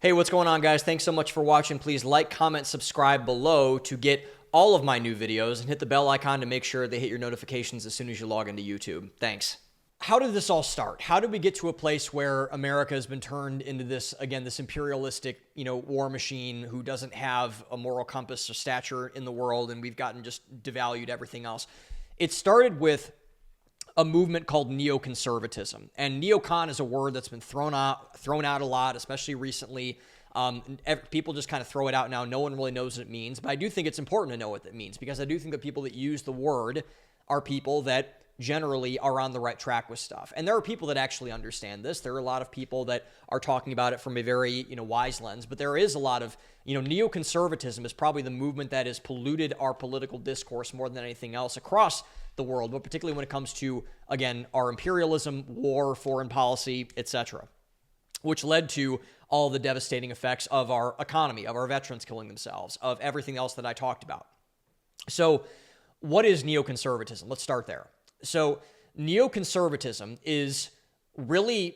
Hey, what's going on, guys? Thanks so much for watching. Please like, comment, subscribe below to get all of my new videos and hit the bell icon to make sure they hit your notifications as soon as you log into YouTube. Thanks. How did this all start? How did we get to a place where America has been turned into this, again, this imperialistic, war machine who doesn't have a moral compass or stature in the world, and we've gotten just devalued everything else? It started with a movement called neoconservatism. And neocon is a word that's been thrown out a lot, especially recently. People just kind of throw it out now. No one really knows what it means. But I do think it's important to know what it means, because I do think that people that use the word are people that generally are on the right track with stuff. And there are people that actually understand this. There are a lot of people that are talking about it from a very, wise lens. But there is a lot of, neoconservatism is probably the movement that has polluted our political discourse more than anything else across the world, but particularly when it comes to, again, our imperialism, war, foreign policy, etc., which led to all the devastating effects of our economy, of our veterans killing themselves, of everything else that I talked about. So what is neoconservatism? Let's start there. So neoconservatism is really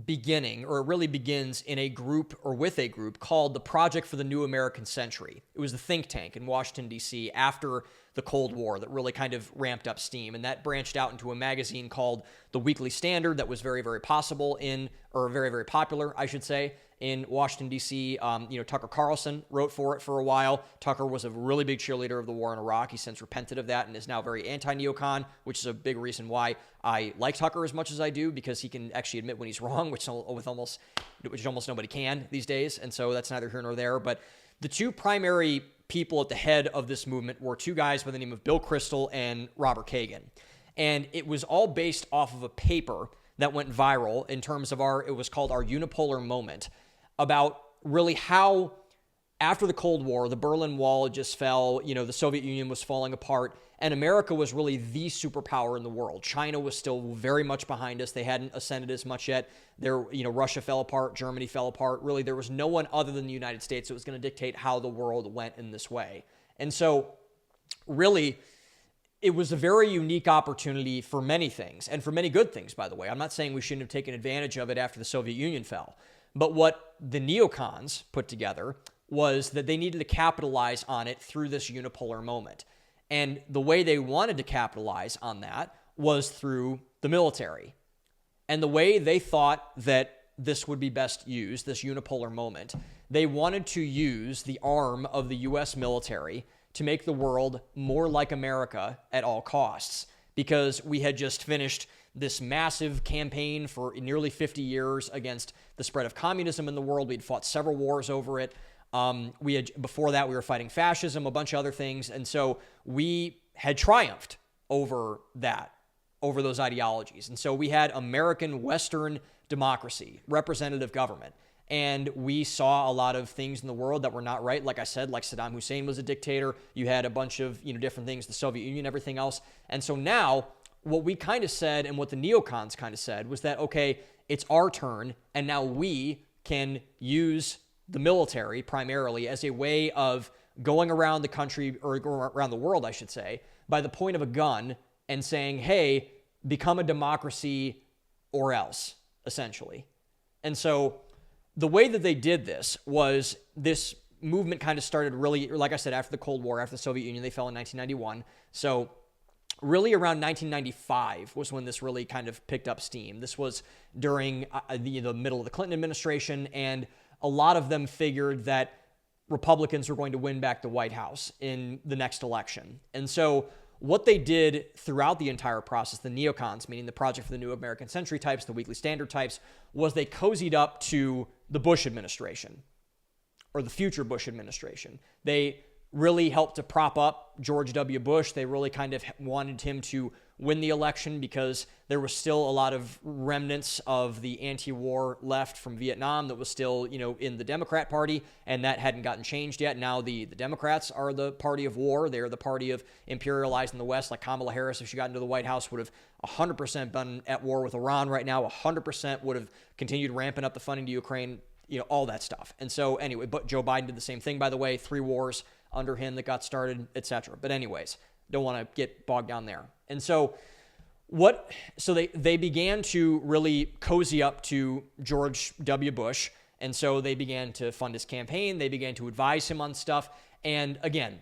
begins in a group, or with a group, called the Project for the New American Century. It was the think tank in Washington, D.C. after the Cold War that really kind of ramped up steam. And that branched out into a magazine called The Weekly Standard that was very, very very, very popular, I should say, in Washington, D.C. Tucker Carlson wrote for it for a while. Tucker was a really big cheerleader of the war in Iraq. He since repented of that and is now very anti-neocon, which is a big reason why I like Tucker as much as I do, because he can actually admit when he's wrong, which almost nobody can these days. And so that's neither here nor there. But the two primary people at the head of this movement were two guys by the name of Bill Kristol and Robert Kagan. And it was all based off of a paper that went viral in terms of it was called our unipolar moment, about really how after the Cold War, the Berlin Wall just fell, the Soviet Union was falling apart, and America was really the superpower in the world. China was still very much behind us. They hadn't ascended as much yet. Russia fell apart, Germany fell apart. Really, there was no one other than the United States that was going to dictate how the world went in this way. And so, really, it was a very unique opportunity for many things, and for many good things, by the way. I'm not saying we shouldn't have taken advantage of it after the Soviet Union fell. But what the neocons put together was that they needed to capitalize on it through this unipolar moment. And the way they wanted to capitalize on that was through the military. And the way they thought that this would be best used, this unipolar moment, they wanted to use the arm of the U.S. military to make the world more like America at all costs, because we had just finished this massive campaign for nearly 50 years against the spread of communism in the world. We'd fought several wars over it. Before that, we were fighting fascism, a bunch of other things. And so we had triumphed over those ideologies. And so we had American Western democracy, representative government. And we saw a lot of things in the world that were not right. Like I said, like Saddam Hussein was a dictator. You had a bunch of, different things, the Soviet Union, everything else. And so now what we kind of said, and what the neocons kind of said, was that, okay, it's our turn, and now we can use the military primarily as a way of going around the country, or around the world, I should say, by the point of a gun and saying, hey, become a democracy or else, essentially. And so the way that they did this was, this movement kind of started really, like I said, after the Cold War, after the Soviet Union. They fell in 1991. So really around 1995 was when this really kind of picked up steam. This was during the middle of the Clinton administration, and a lot of them figured that Republicans were going to win back the White House in the next election. And so what they did throughout the entire process, the neocons, meaning the Project for the New American Century types, the Weekly Standard types, was they cozied up to the Bush administration, or the future Bush administration. They really helped to prop up George W. Bush. They really kind of wanted him to win the election, because there was still a lot of remnants of the anti-war left from Vietnam that was still, in the Democrat Party, and that hadn't gotten changed yet. Now the Democrats are the party of war. They're the party of imperializing the West. Like Kamala Harris, if she got into the White House, would have 100% been at war with Iran right now, 100% would have continued ramping up the funding to Ukraine, all that stuff. And so anyway, but Joe Biden did the same thing, by the way, 3 wars under him that got started, etc. But anyways, don't want to get bogged down there. And so they began to really cozy up to George W. Bush And so they began to fund his campaign. They began to advise him on stuff. And again,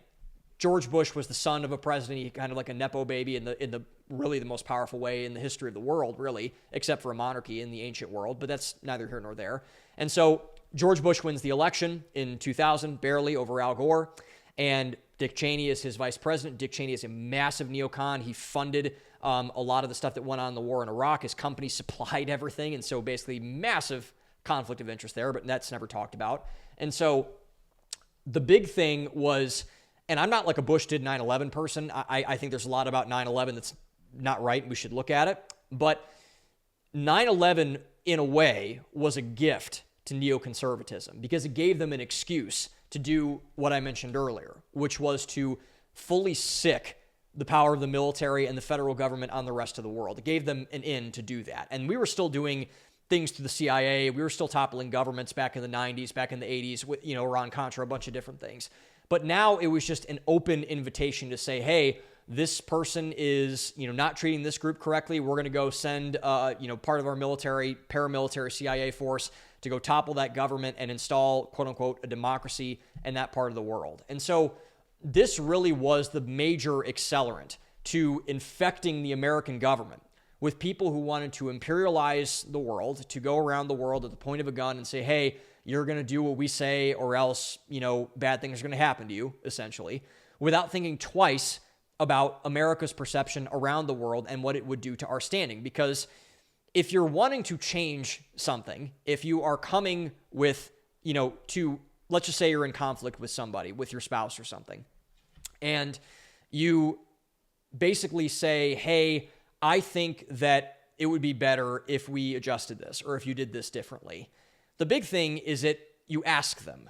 George Bush was the son of a president, he kind of like a Nepo baby in the really the most powerful way in the history of the world, really, except for a monarchy in the ancient world, but that's neither here nor there. And so George Bush wins the election in 2000, barely, over Al Gore, and Dick Cheney is his vice president. Dick Cheney is a massive neocon. He funded a lot of the stuff that went on in the war in Iraq. His company supplied everything, and so basically massive conflict of interest there, but that's never talked about. And so the big thing was, and I'm not like a Bush did 9/11 person. I think there's a lot about 9/11 that's not right. We should look at it. But 9/11, in a way, was a gift to neoconservatism because it gave them an excuse to do what I mentioned earlier, which was to fully sick the power of the military and the federal government on the rest of the world. It gave them an in to do that. And we were still doing things to the CIA. We were still toppling governments back in the 90s, back in the 80s, with, Iran-Contra, a bunch of different things. But now it was just an open invitation to say, hey, this person is, not treating this group correctly. We're going to go send, part of our military, paramilitary CIA force to go topple that government and install, quote unquote, a democracy in that part of the world. And so this really was the major accelerant to infecting the American government with people who wanted to imperialize the world, to go around the world at the point of a gun and say, hey, you're going to do what we say or else, bad things are going to happen to you, essentially, without thinking twice about America's perception around the world and what it would do to our standing. Because if you're wanting to change something, if you are coming with, let's just say you're in conflict with somebody, with your spouse or something, and you basically say, hey, I think that it would be better if we adjusted this or if you did this differently. The big thing is that you ask them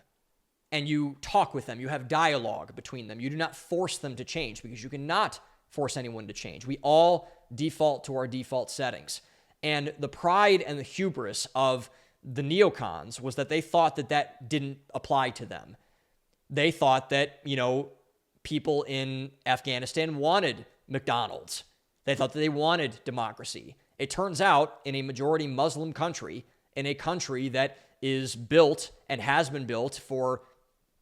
and you talk with them. You have dialogue between them. You do not force them to change because you cannot force anyone to change. We all default to our default settings. And the pride and the hubris of the neocons was that they thought that that didn't apply to them. They thought that, people in Afghanistan wanted McDonald's. They thought that they wanted democracy. It turns out in a majority Muslim country, in a country that is built and has been built for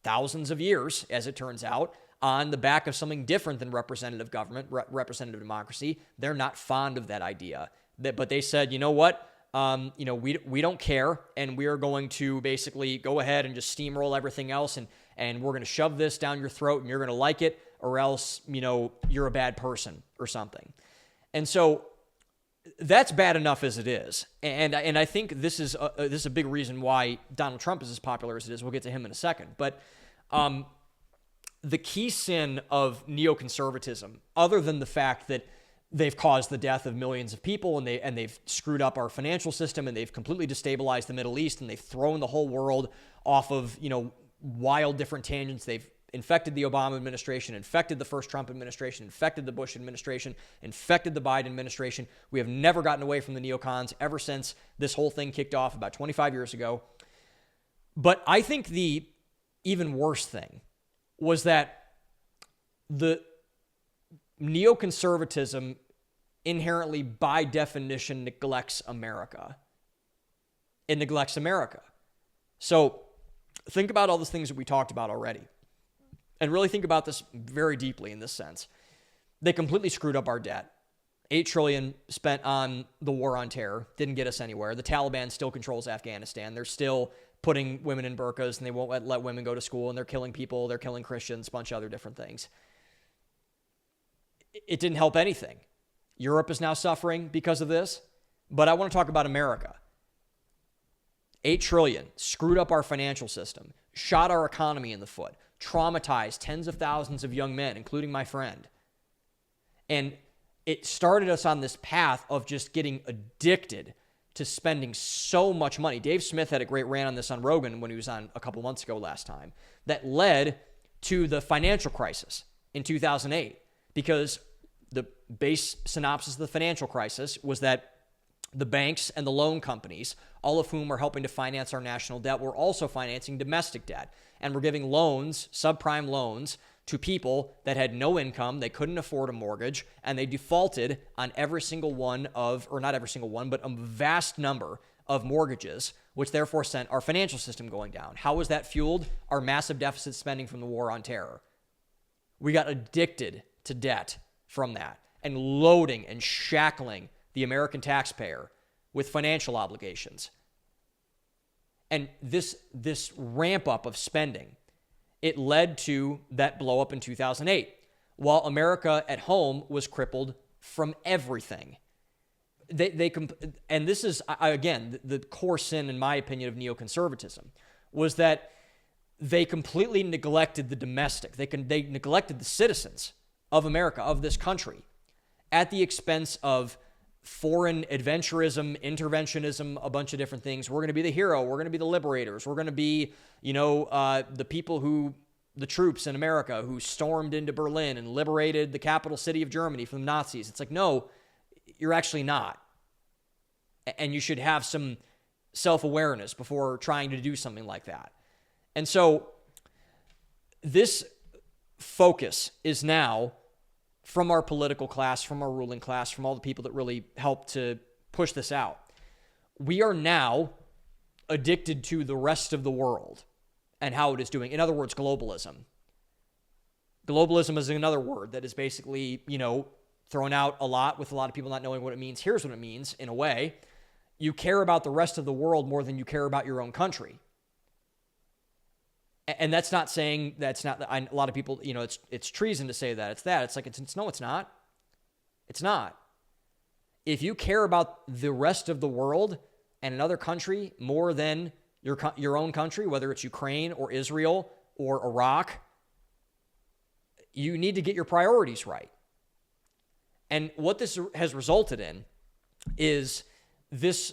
thousands of years, as it turns out, on the back of something different than representative government, representative democracy, they're not fond of that idea. But they said, you know what? We don't care, and we are going to basically go ahead and just steamroll everything else, and we're going to shove this down your throat, and you're going to like it, or else, you're a bad person or something. And so that's bad enough as it is. And I think this is a big reason why Donald Trump is as popular as it is. We'll get to him in a second. But the key sin of neoconservatism, other than the fact that they've caused the death of millions of people and they've screwed up our financial system and they've completely destabilized the Middle East and they've thrown the whole world off of, wild different tangents. They've infected the Obama administration, infected the first Trump administration, infected the Bush administration, infected the Biden administration. We have never gotten away from the neocons ever since this whole thing kicked off about 25 years ago. But I think the even worse thing was that the neoconservatism inherently, by definition, neglects America. It neglects America. So think about all those things that we talked about already. And really think about this very deeply in this sense. They completely screwed up our debt. $8 trillion spent on the war on terror didn't get us anywhere. The Taliban still controls Afghanistan. They're still putting women in burqas and they won't let women go to school, and they're killing people. They're killing Christians, a bunch of other different things. It didn't help anything. Europe is now suffering because of this. But I want to talk about America. $8 trillion, screwed up our financial system, shot our economy in the foot, traumatized tens of thousands of young men, including my friend. And it started us on this path of just getting addicted to spending so much money. Dave Smith had a great rant on this on Rogan when he was on a couple months ago last time, that led to the financial crisis in 2008, because the base synopsis of the financial crisis was that the banks and the loan companies, all of whom are helping to finance our national debt, were also financing domestic debt. And we're giving loans, subprime loans, to people that had no income, they couldn't afford a mortgage, and they defaulted on every single one of, or not every single one, but a vast number of mortgages which therefore sent our financial system going down. How was that fueled? Our massive deficit spending from the war on terror. We got addicted to debt from that and loading and shackling the American taxpayer with financial obligations. And this ramp up of spending, it led to that blow up in 2008, while America at home was crippled from everything. And this is, again, the core sin, in my opinion, of neoconservatism, was that they completely neglected the domestic. They neglected the citizens of America, of this country, at the expense of foreign adventurism, interventionism, a bunch of different things. We're going to be the hero. We're going to be the liberators. We're going to be, the troops in America who stormed into Berlin and liberated the capital city of Germany from the Nazis. It's like, no, you're actually not. And you should have some self-awareness before trying to do something like that. And so this focus is now from our political class, from our ruling class, from all the people that really helped to push this out. We are now addicted to the rest of the world and how it is doing. In other words, globalism. Globalism is another word that is basically, thrown out a lot with a lot of people not knowing what it means. Here's what it means, in a way. You care about the rest of the world more than you care about your own country. And that's not saying that's not, a lot of people, it's treason to say that. It's that. It's like, no, it's not. It's not. If you care about the rest of the world and another country more than your own country, whether it's Ukraine or Israel or Iraq, you need to get your priorities right. And what this has resulted in is this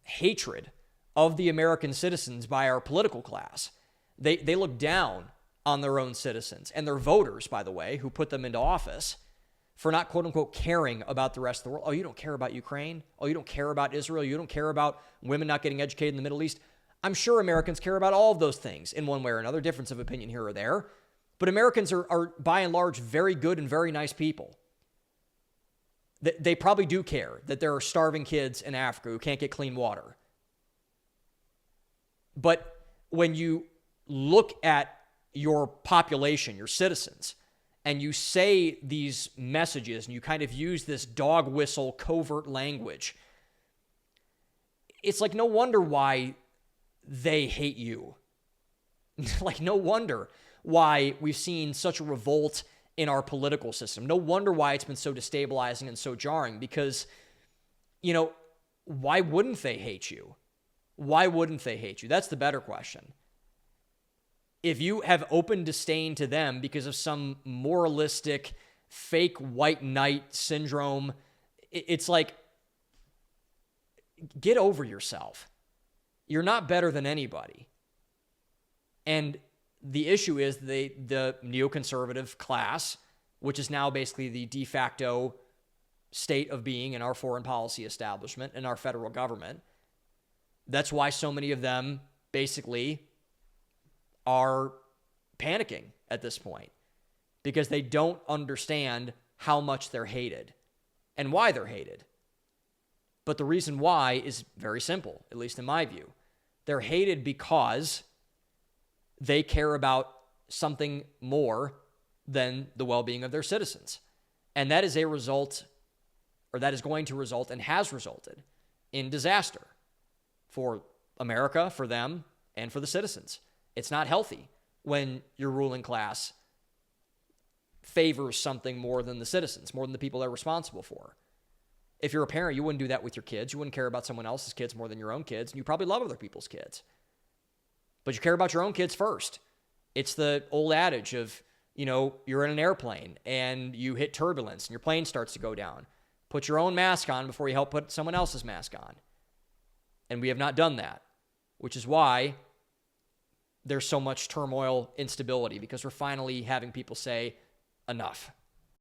hatred of the American citizens by our political class. They look down on their own citizens and their voters, by the way, who put them into office, for not, quote unquote, caring about the rest of the world. Oh, you don't care about Ukraine? Oh, you don't care about Israel? You don't care about women not getting educated in the Middle East? I'm sure Americans care about all of those things in one way or another, difference of opinion here or there. But Americans are by and large, very good and very nice people. They probably do care that there are starving kids in Africa who can't get clean water. But when you look at your population, your citizens, and you say these messages and you kind of use this dog whistle covert language, it's like no wonder why they hate you. Like no wonder why we've seen such a revolt in our political system. No wonder why it's been so destabilizing and so jarring, because, why wouldn't they hate you? Why wouldn't they hate you? That's the better question. If you have open disdain to them because of some moralistic, fake white knight syndrome, it's like, get over yourself. You're not better than anybody. And the issue is the neoconservative class, which is now basically the de facto state of being in our foreign policy establishment and our federal government. That's why so many of them basically are panicking at this point, because they don't understand how much they're hated and why they're hated. But the reason why is very simple, at least in my view. They're hated because they care about something more than the well-being of their citizens. And that is a result, or that is going to result and has resulted in disaster for America, for them, and for the citizens. It's not healthy when your ruling class favors something more than the citizens, more than the people they're responsible for. If you're a parent, you wouldn't do that with your kids. You wouldn't care about someone else's kids more than your own kids, and you probably love other people's kids. But you care about your own kids first. It's the old adage of, you're in an airplane and you hit turbulence and your plane starts to go down. Put your own mask on before you help put someone else's mask on. And we have not done that, which is why there's so much turmoil, instability, because we're finally having people say, enough.